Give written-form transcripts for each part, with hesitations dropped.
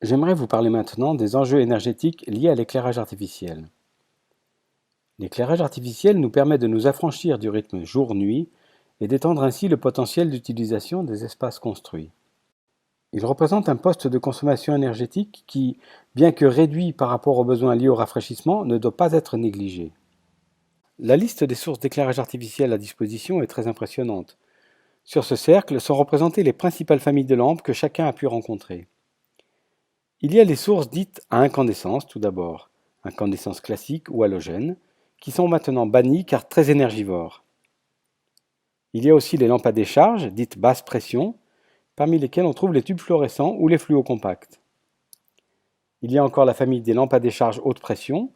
J'aimerais vous parler maintenant des enjeux énergétiques liés à l'éclairage artificiel. L'éclairage artificiel nous permet de nous affranchir du rythme jour-nuit et d'étendre ainsi le potentiel d'utilisation des espaces construits. Il représente un poste de consommation énergétique qui, bien que réduit par rapport aux besoins liés au rafraîchissement, ne doit pas être négligé. La liste des sources d'éclairage artificiel à disposition est très impressionnante. Sur ce cercle sont représentées les principales familles de lampes que chacun a pu rencontrer. Il y a les sources dites à incandescence tout d'abord, incandescence classique ou halogène, qui sont maintenant bannies car très énergivores. Il y a aussi les lampes à décharge, dites basse pression, parmi lesquelles on trouve les tubes fluorescents ou les fluocompacts. Il y a encore la famille des lampes à décharge haute pression,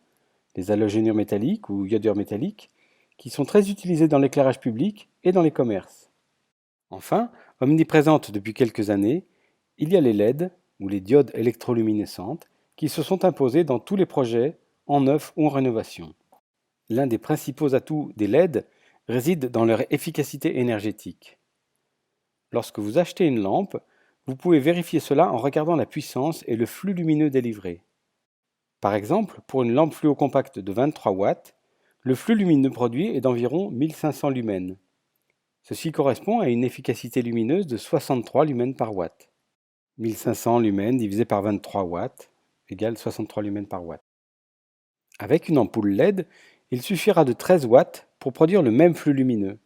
les halogénures métalliques ou iodures métalliques, qui sont très utilisées dans l'éclairage public et dans les commerces. Enfin, omniprésente depuis quelques années, il y a les LED, ou les diodes électroluminescentes, qui se sont imposées dans tous les projets, en neuf ou en rénovation. L'un des principaux atouts des LED réside dans leur efficacité énergétique. Lorsque vous achetez une lampe, vous pouvez vérifier cela en regardant la puissance et le flux lumineux délivré. Par exemple, pour une lampe fluocompacte de 23 watts, le flux lumineux produit est d'environ 1500 lumens. Ceci correspond à une efficacité lumineuse de 63 lumens par watt. 1500 lumens divisé par 23 watts égale 63 lumens par watt. Avec une ampoule LED, il suffira de 13 watts pour produire le même flux lumineux.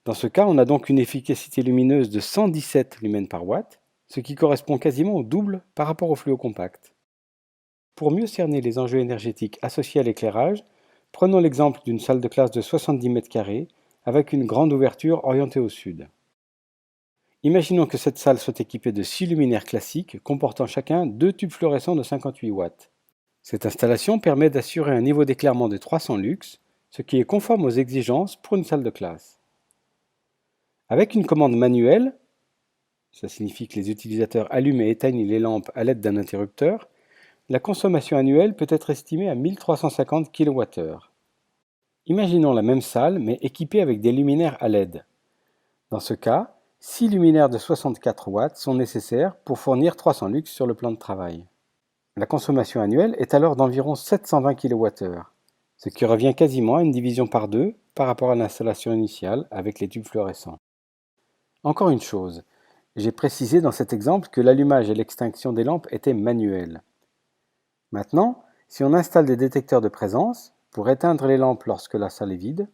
Dans ce cas, on a donc une efficacité lumineuse de 117 lumens par watt, ce qui correspond quasiment au double par rapport au fluocompact. Pour mieux cerner les enjeux énergétiques associés à l'éclairage, prenons l'exemple d'une salle de classe de 70 mètres carrés avec une grande ouverture orientée au sud. Imaginons que cette salle soit équipée de 6 luminaires classiques comportant chacun 2 tubes fluorescents de 58 watts. Cette installation permet d'assurer un niveau d'éclairement de 300 lux, ce qui est conforme aux exigences pour une salle de classe. Avec une commande manuelle, ça signifie que les utilisateurs allument et éteignent les lampes à l'aide d'un interrupteur, la consommation annuelle peut être estimée à 1350 kWh. Imaginons la même salle mais équipée avec des luminaires à LED. Dans ce cas, 6 luminaires de 64 watts sont nécessaires pour fournir 300 lux sur le plan de travail. La consommation annuelle est alors d'environ 720 kWh, ce qui revient quasiment à une division par deux par rapport à l'installation initiale avec les tubes fluorescents. Encore une chose, j'ai précisé dans cet exemple que l'allumage et l'extinction des lampes étaient manuels. Maintenant, si on installe des détecteurs de présence pour éteindre les lampes lorsque la salle est vide,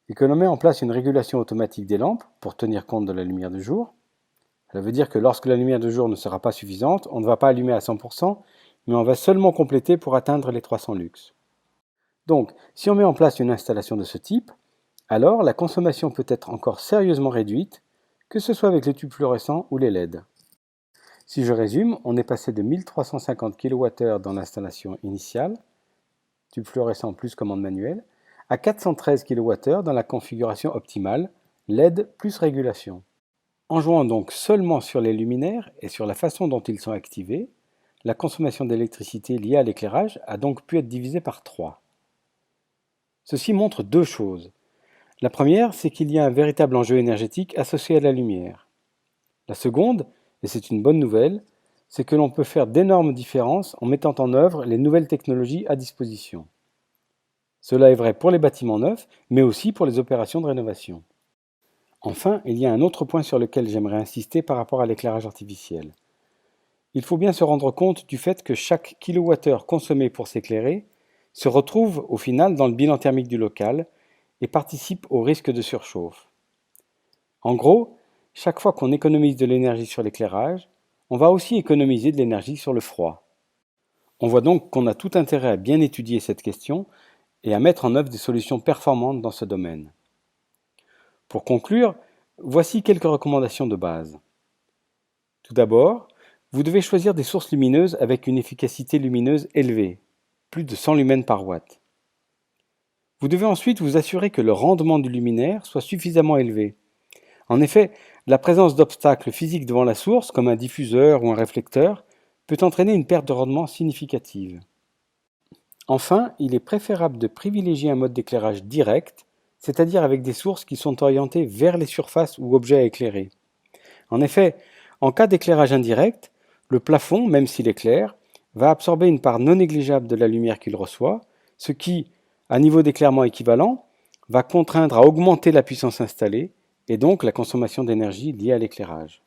et que l'on met en place une régulation automatique des lampes pour tenir compte de la lumière du jour, ça veut dire que lorsque la lumière du jour ne sera pas suffisante, on ne va pas allumer à 100%, mais on va seulement compléter pour atteindre les 300 lux. Donc, si on met en place une installation de ce type, alors la consommation peut être encore sérieusement réduite, que ce soit avec les tubes fluorescents ou les LED. Si je résume, on est passé de 1350 kWh dans l'installation initiale, tube fluorescent plus commande manuelle, à 413 kWh dans la configuration optimale, LED plus régulation. En jouant donc seulement sur les luminaires et sur la façon dont ils sont activés, la consommation d'électricité liée à l'éclairage a donc pu être divisée par 3. Ceci montre deux choses. La première, c'est qu'il y a un véritable enjeu énergétique associé à la lumière. La seconde, et c'est une bonne nouvelle, c'est que l'on peut faire d'énormes différences en mettant en œuvre les nouvelles technologies à disposition. Cela est vrai pour les bâtiments neufs, mais aussi pour les opérations de rénovation. Enfin, il y a un autre point sur lequel j'aimerais insister par rapport à l'éclairage artificiel. Il faut bien se rendre compte du fait que chaque kilowattheure consommé pour s'éclairer se retrouve au final dans le bilan thermique du local et participe au risque de surchauffe. En gros, chaque fois qu'on économise de l'énergie sur l'éclairage, on va aussi économiser de l'énergie sur le froid. On voit donc qu'on a tout intérêt à bien étudier cette question et à mettre en œuvre des solutions performantes dans ce domaine. Pour conclure, voici quelques recommandations de base. Tout d'abord, vous devez choisir des sources lumineuses avec une efficacité lumineuse élevée, plus de 100 lumens par watt. Vous devez ensuite vous assurer que le rendement du luminaire soit suffisamment élevé. En effet, la présence d'obstacles physiques devant la source, comme un diffuseur ou un réflecteur, peut entraîner une perte de rendement significative. Enfin, il est préférable de privilégier un mode d'éclairage direct, c'est-à-dire avec des sources qui sont orientées vers les surfaces ou objets à éclairer. En effet, en cas d'éclairage indirect, le plafond, même s'il est clair, va absorber une part non négligeable de la lumière qu'il reçoit, ce qui, à niveau d'éclairement équivalent, va contraindre à augmenter la puissance installée et donc la consommation d'énergie liée à l'éclairage.